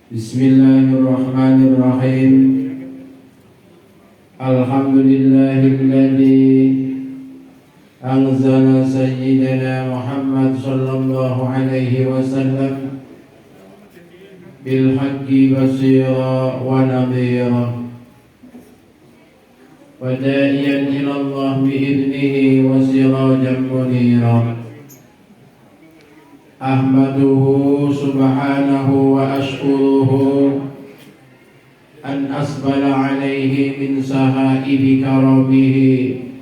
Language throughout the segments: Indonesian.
Bismillahirrahmanirrahim. Alhamdulillahilladzi anzala sayyidina Muhammad sallallahu alaihi wasallam bil haqqi basira wa nadhira wa da'iyan ila Allah bi idnihi wa sirajan munira. Ahmaduhu subhanahu wa ashkuruhu an asbala alaihi min sahaibi karamihi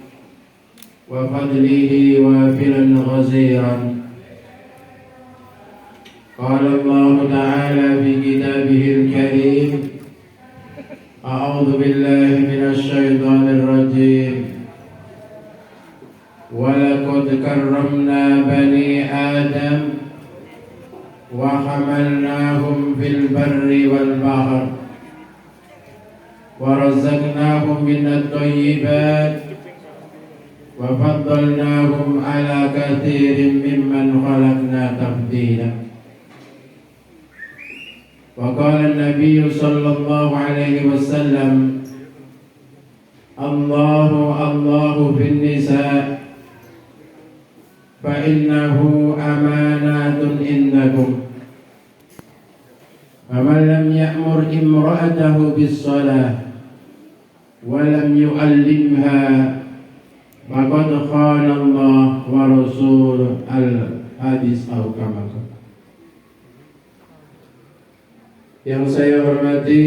wa fadlihi wa filan ghaziran. Qala Allah ta'ala fi kitabihil karim, a'udhu billahi minasy syaithanir rajim. Wa laqad karramna bani Adam wa hamalnahum fil barri wal bahr wa razaqnahum minat thayyibat wa faddalnahum ala katsirin mimman khalaqna tafdila. Wa qala an-nabiy sallallahu alaihi wasallam, Allahu fin nisa fa innahu amanatun indakum. Faman lam ya'mur imra'atahu bis-shalah wa lam yu'allimha faqad khana Allah wa rasul al-hadis atau kama. Yang saya hormati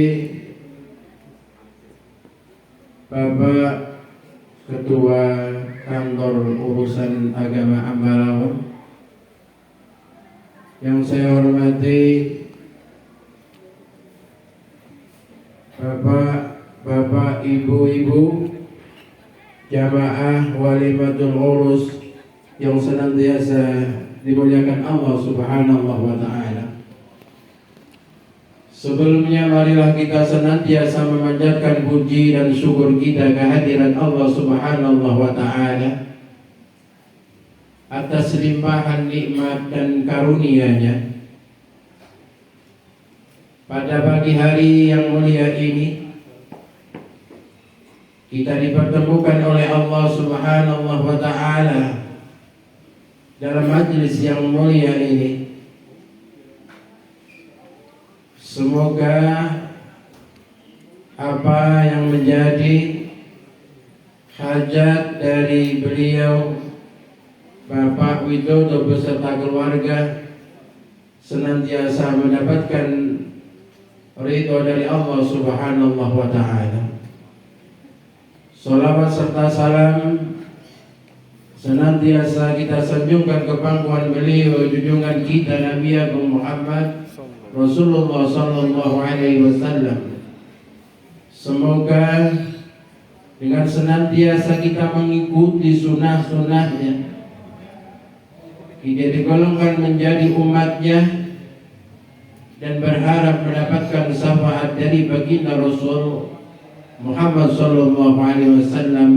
Bapak Ketua Kantor Urusan Agama Ambarawa, yang saya hormati Bapak, Ibu-ibu jamaah walimatul urus yang senantiasa dimuliakan Allah Subhanahu wa ta'ala. Sebelumnya marilah kita senantiasa memanjatkan puji dan syukur kita kehadiran Allah Subhanahu wa ta'ala atas limpahan nikmat dan karunia-Nya. Pada pagi hari yang mulia ini kita dipertemukan oleh Allah Subhanahu wa ta'ala dalam majlis yang mulia ini. Semoga apa yang menjadi hajat dari beliau Bapak Widodo beserta keluarga senantiasa mendapatkan ridho dari Allah Subhanahu wa ta'ala. Salawat serta salam senantiasa kita sanjungkan ke pangkuan beliau, junjungan kita Nabi Agung Muhammad Rasulullah sallallahu alaihi wasallam. Semoga dengan senantiasa kita mengikuti sunnah-sunnahnya, kita digolongkan menjadi umatnya dan berharap mendapatkan syafaat dari baginda Rasul Muhammad sallallahu alaihi wasallam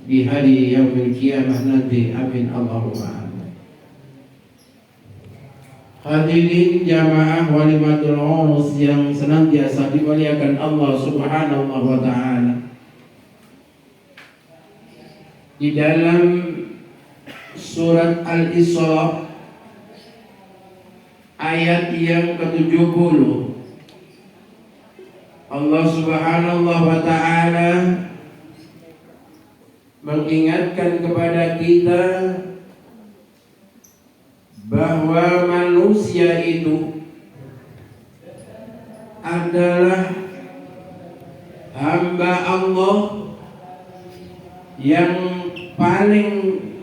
di hari yaumil qiyamah nanti. Amin Allahumma. Hadirin jamaah walimatul urus yang senantiasa dimuliakan Allah Subhanahu wa ta'ala. Di dalam surat Al-Isra ayat yang ke-70, Allah Subhanahu wa ta'ala mengingatkan kepada kita bahwa manusia itu adalah hamba Allah yang paling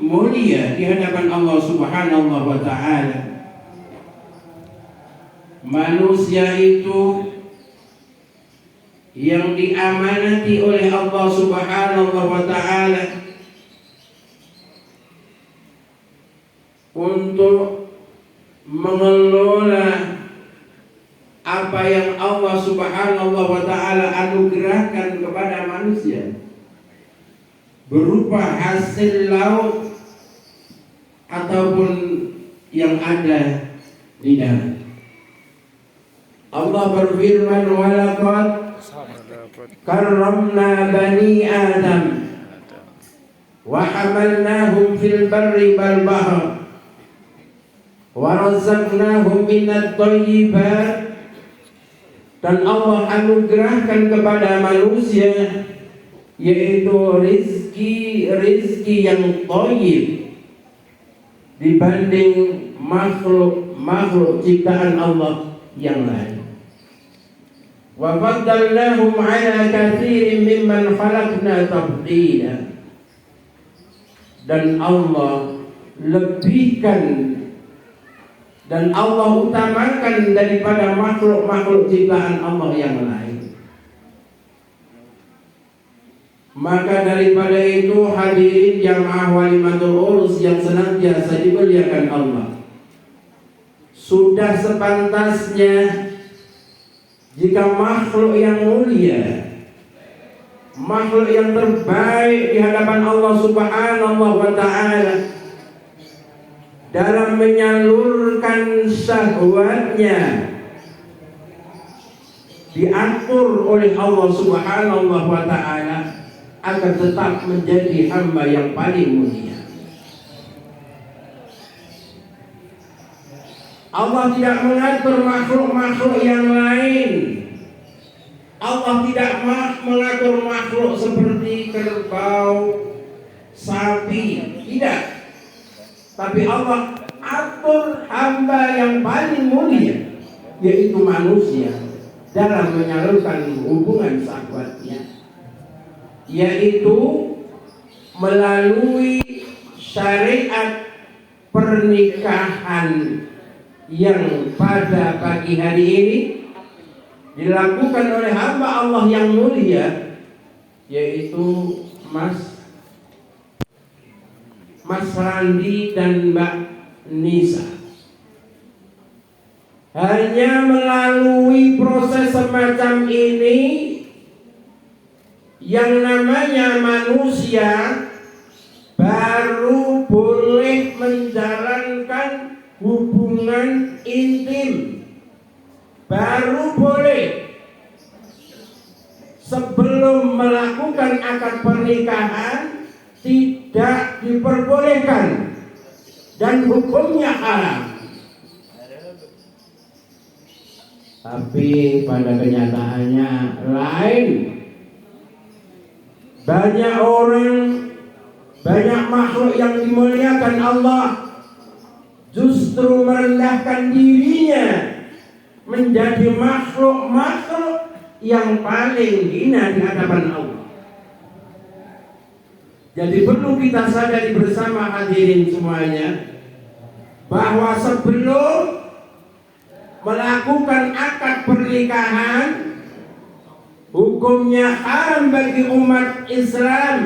mulia di hadapan Allah Subhanahu wa ta'ala. Manusia itu yang diamanati oleh Allah Subhanahu wa ta'ala untuk mengelola apa yang Allah Subhanahu wa ta'ala anugerahkan kepada manusia berupa hasil laut ataupun yang ada di darat. Allah berfirman, walaqad karramna bani Adam wa hamalnahum fil barri wal bahr wa razaqnahum minat thayyibat. Dan Allah anugerahkan kepada manusia yaitu rizki yang thayyib dibanding makhluk ciptaan Allah yang lain. Wa faddalnahum ala katsirin mimman khalaqna tafdila. Dan Allah lebihkan dan Allah utamakan daripada makhluk ciptaan Allah yang lain. Maka daripada itu hadirin jamaah walimatul urus yang senantiasa dimuliakan Allah, sudah sepantasnya jika makhluk yang mulia, makhluk yang terbaik di hadapan Allah Subhanahu wa ta'ala dalam menyalurkan syahwatnya diatur oleh Allah Subhanahu wa ta'ala agar tetap menjadi hamba yang paling mulia. Allah tidak mengatur makhluk-makhluk yang lain. Allah tidak mengatur makhluk seperti kerbau, sapi, tidak. Tapi Allah atur hamba yang paling mulia, yaitu manusia, dalam menyalurkan hubungan syahwatnya, yaitu melalui syariat pernikahan yang pada pagi hari ini dilakukan oleh hamba Allah yang mulia, yaitu Mas Randi dan Mbak Nisa. Hanya melalui proses semacam ini yang namanya manusia baru boleh menjalankan hubungan intim, baru boleh. Sebelum melakukan akad pernikahan tidak diperbolehkan dan hukumnya haram. Tapi pada kenyataannya lain. Banyak orang, banyak makhluk yang dimuliakan Allah justru merendahkan dirinya menjadi makhluk-makhluk yang paling hina di hadapan Allah. Jadi perlu kita sadari bersama hadirin semuanya bahwa sebelum melakukan akad pernikahan, hukumnya haram bagi umat Islam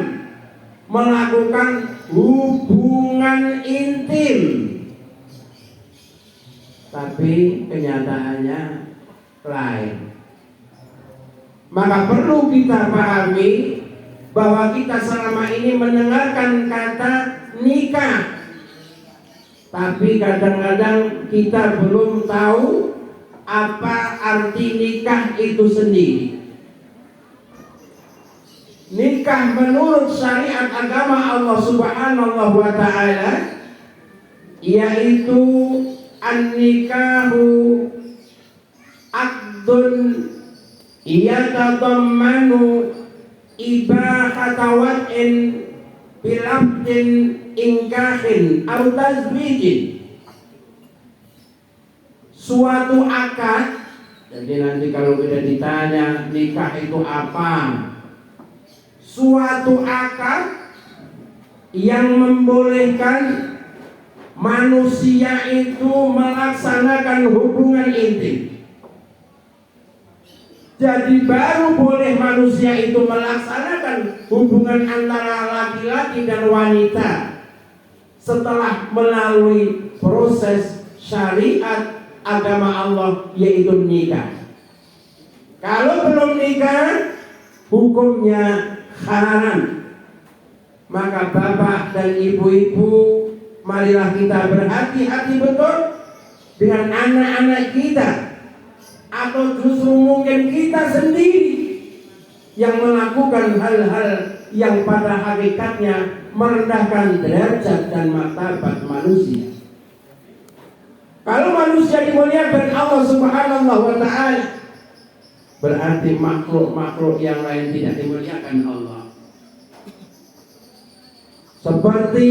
melakukan hubungan intim. Tapi kenyataannya lain. Maka perlu kita pahami bahwa kita selama ini mendengarkan kata nikah, tapi kadang-kadang kita belum tahu apa arti nikah itu sendiri. Nikah menurut syariat agama Allah Subhanahu wa ta'ala yaitu an-nikahu aqdun yatadammanu ibahata wad'in bilabdin ingkahin atau tazwijin. Suatu akad. Jadi nanti kalau kita ditanya nikah itu apa, suatu akad yang membolehkan manusia itu melaksanakan hubungan intim. Jadi baru boleh manusia itu melaksanakan hubungan antara laki-laki dan wanita setelah melalui proses syariat agama Allah yaitu nikah. Kalau belum nikah hukumnya haram. Maka bapak dan ibu-ibu, marilah kita berhati-hati betul dengan anak-anak kita. atau justru mungkin kita sendiri yang melakukan hal-hal yang pada hakikatnya merendahkan derajat dan martabat manusia. Kalau manusia dimuliakan Allah Subhanahu wa ta'ala, berarti makhluk-makhluk yang lain tidak dimuliakan Allah. Seperti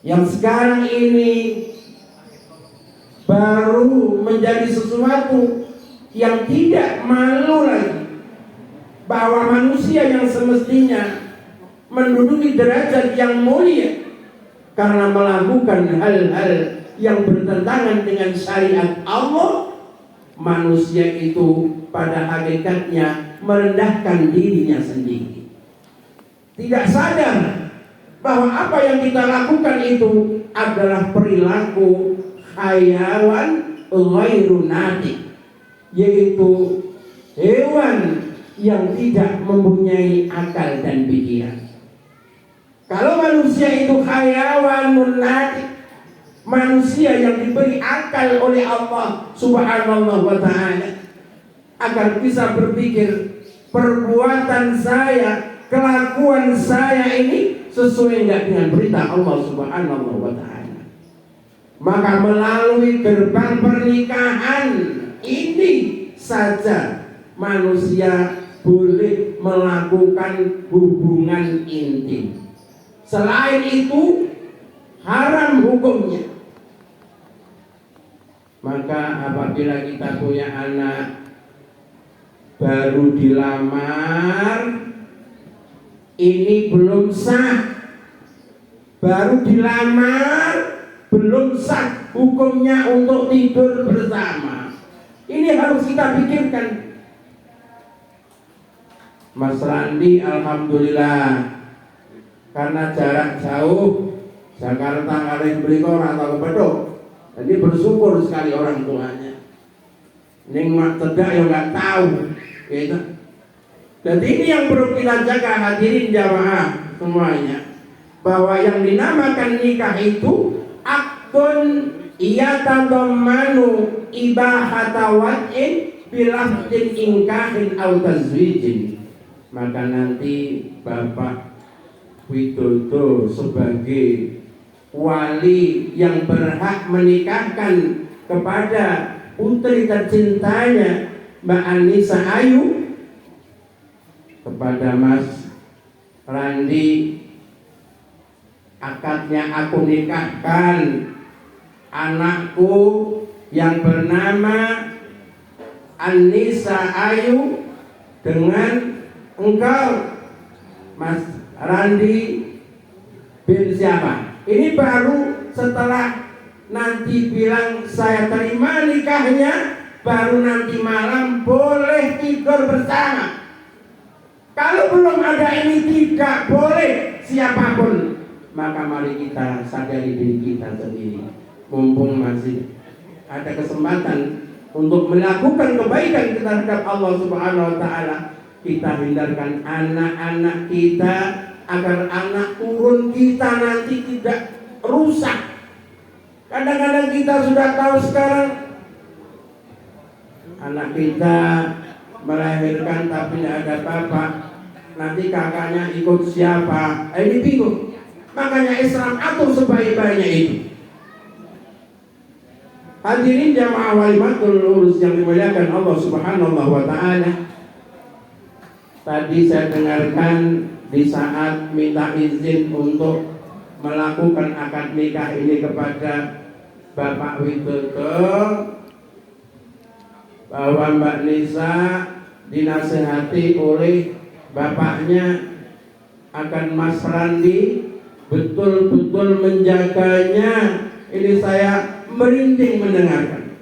yang sekarang ini baru menjadi sesuatu yang tidak malu lagi, bahwa manusia yang semestinya menduduki derajat yang mulia karena melakukan hal-hal yang bertentangan dengan syariat Allah, manusia itu pada hakikatnya merendahkan dirinya sendiri. Tidak sadar bahwa apa yang kita lakukan itu adalah perilaku hayawan ghairu natik, yaitu hewan yang tidak mempunyai akal dan pikiran. Kalau manusia itu hayawanun natik, manusia yang diberi akal oleh Allah Subhanahu wa ta'ala, agar bisa berpikir perbuatan saya, kelakuan saya ini sesuai enggak dengan perintah Allah Subhanahu wa ta'ala. Maka melalui gerbang pernikahan ini saja manusia boleh melakukan hubungan intim. Selain itu haram hukumnya. Maka apabila kita punya anak baru dilamar, ini belum sah. Baru dilamar belum sah hukumnya untuk tidur bersama. Ini harus kita pikirkan. Mas Randi alhamdulillah, karena jarak jauh Jakarta kalian Blikor atau Kepedok, jadi bersyukur sekali orang tuanya. Ning mak cedak ya nggak tahu, gitu. Jadi ini yang perlu kita jaga, hadirin jamaah semuanya, bahwa yang dinamakan nikah itu akdun yatadammanu ibahata wad'in bilafdin ingkahin aw tazwijin. Maka nanti Bapak Widodo sebagai wali yang berhak menikahkan kepada putri tercintanya Mbak Anissa Ayu, kepada Mas Randi, akadnya aku nikahkan anakku yang bernama Anissa Ayu dengan engkau Mas Randi bin siapa. Ini baru setelah nanti bilang saya terima nikahnya, baru nanti malam boleh tidur bersama. Kalau belum ada ini tidak boleh siapapun. Maka mari kita sadari diri kita sendiri, mumpung masih ada kesempatan untuk melakukan kebaikan terhadap Allah Subhanahu wa ta'ala. Kita hindarkan anak-anak kita agar anak turun kita nanti tidak rusak. Kadang-kadang kita sudah tahu sekarang anak kita melahirkan tapi tidak ada bapak, nanti kakaknya ikut siapa? Ini bingung. Makanya Islam atur sebaik-baiknya itu. Hadirin jamaah walimatul lurus yang dimuliakan Allah Subhanahu wa ta'ala. Tadi saya dengarkan di saat minta izin untuk melakukan akad nikah ini kepada Bapak Widodo, bahwa Mbak Nisa dinasihati oleh bapaknya akan Mas Randi betul-betul menjaganya. Ini saya merinding mendengarkan.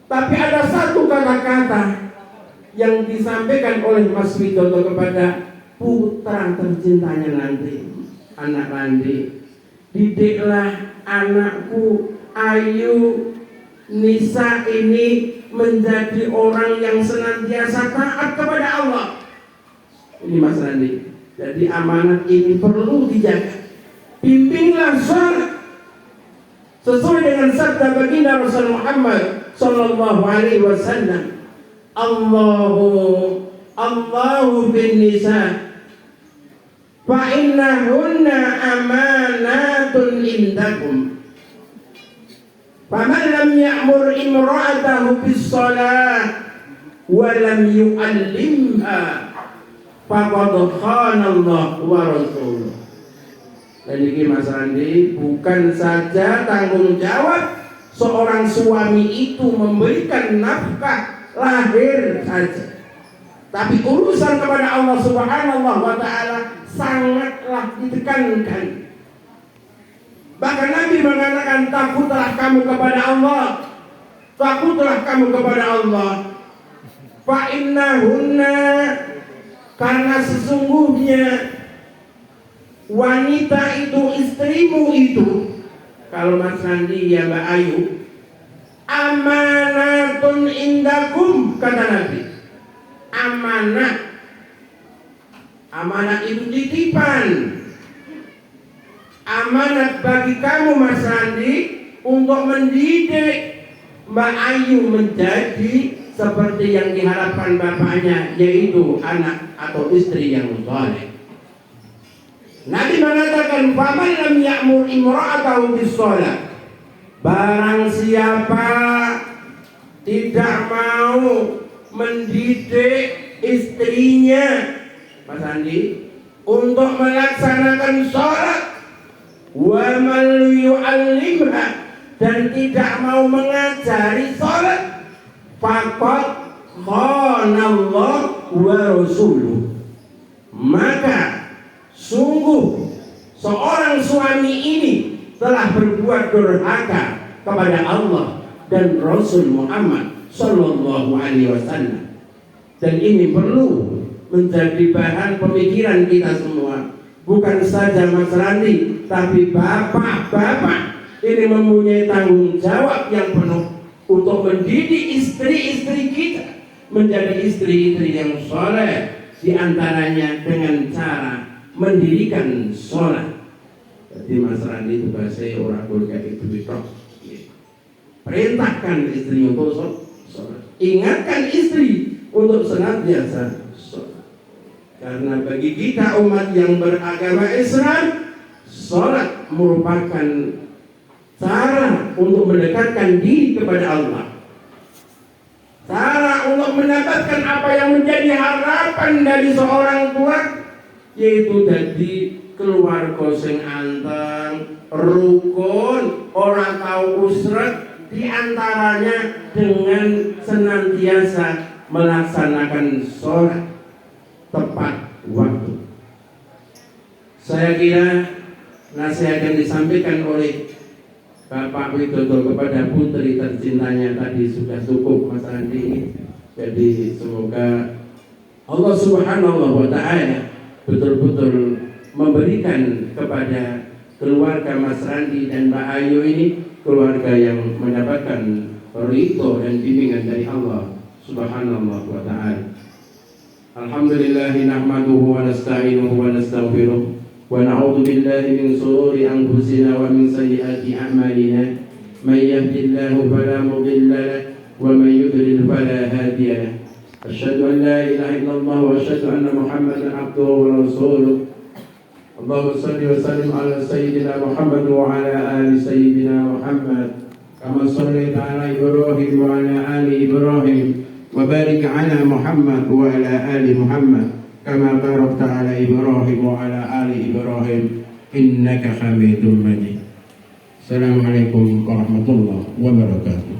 Tapi ada satu kata-kata yang disampaikan oleh Mas Widodo kepada putra tercintanya nanti, anak Randi. Didiklah anakku Ayu Nisa ini menjadi orang yang senantiasa taat kepada Allah. Ini Mas Randi. Jadi amanat ini perlu dijaga. Bimbinglah sholat sesuai dengan sabda baginda Rasul Muhammad sallallahu alaihi wasallam, Allahu bin nisa fa innahunna amanatun indakum. Faman lam ya'mur imra'atahu bis shalah wa lam yu'allimha faqad khana Allah wa rasuluh. Dan ini Mas Randi, bukan saja tanggung jawab seorang suami itu memberikan nafkah lahir saja, tapi urusan kepada Allah Subhanahu wa ta'ala sangatlah ditekankan. Bahkan Nabi mengatakan, takutlah kamu kepada Allah, takutlah kamu kepada Allah. Fa innahunna, karena sesungguhnya wanita itu, istrimu itu, kalau Mas Randi ya Mbak Ayu, amanatun indakum, kata Nabi. Amanah itu titipan. Amanat bagi kamu Mas Randi untuk mendidik Mbak Ayu menjadi seperti yang diharapkan bapaknya, yaitu anak atau istri yang saleh. Nabi mengatakan, faman lam ya'mur imra'atahu bis shalah, barang siapa tidak mau mendidik istrinya Mas Andi untuk melaksanakan sholat, wa man yu'allimha, dan tidak mau mengajari sholat, faqad khana Allah wa rasuluh, maka sungguh seorang suami ini telah berbuat durhaka kepada Allah dan Rasul Muhammad sallallahu alaihi wasallam. Dan ini perlu menjadi bahan pemikiran kita semua. Bukan saja Mas Randi, tapi bapak-bapak ini mempunyai tanggung jawab yang penuh untuk mendidik istri-istri kita menjadi istri-istri yang soleh, diantaranya dengan cara mendirikan sholat. Jadi Mas Randi itu bahasa orang Korea itu perintahkan istri untuk sholat, ingatkan istri untuk senantiasa sholat. Karena bagi kita umat yang beragama Islam, sholat merupakan cara untuk mendekatkan diri kepada Allah, cara untuk mendapatkan apa yang menjadi harapan dari seorang tua, yaitu jadi keluarga sing anteng, rukun, orang tahu usrat, diantaranya dengan senantiasa melaksanakan sholat tepat waktu. Saya kira nasihat yang disampaikan oleh Bapak Widodo kepada putri tercintanya tadi sudah cukup Mas Andi. Jadi semoga Allah Subhanahu wa ta'ala betul-betul memberikan kepada keluarga Mas Randi dan Mbak Ayu ini keluarga yang mendapatkan ridho dan bimbingan dari Allah Subhanahu wa ta'ala. Alhamdulillah nahmaduhu wa nasta'inuhu wa nastaghfiruh wa na'udzu billahi min shururi anfusina wa min sayyiati a'malina. May yahdihillahu fala mudilla lahu wa may yudlil fala hadiya lahu. Asyhadu an la ilaha illallah wa asyhadu anna Muhammadan abduhu wa rasuluh. Allahumma shalli wa sallim ala sayyidina Muhammad wa ala ali sayyidina Muhammad kama shallaita ala Ibrahim wa ala ali Ibrahim wa barik ala Muhammad wa ala ali Muhammad kama barakta ala Ibrahim wa ala ali Ibrahim innaka Hamidum Majid. Assalamualaikum warahmatullahi wabarakatuh.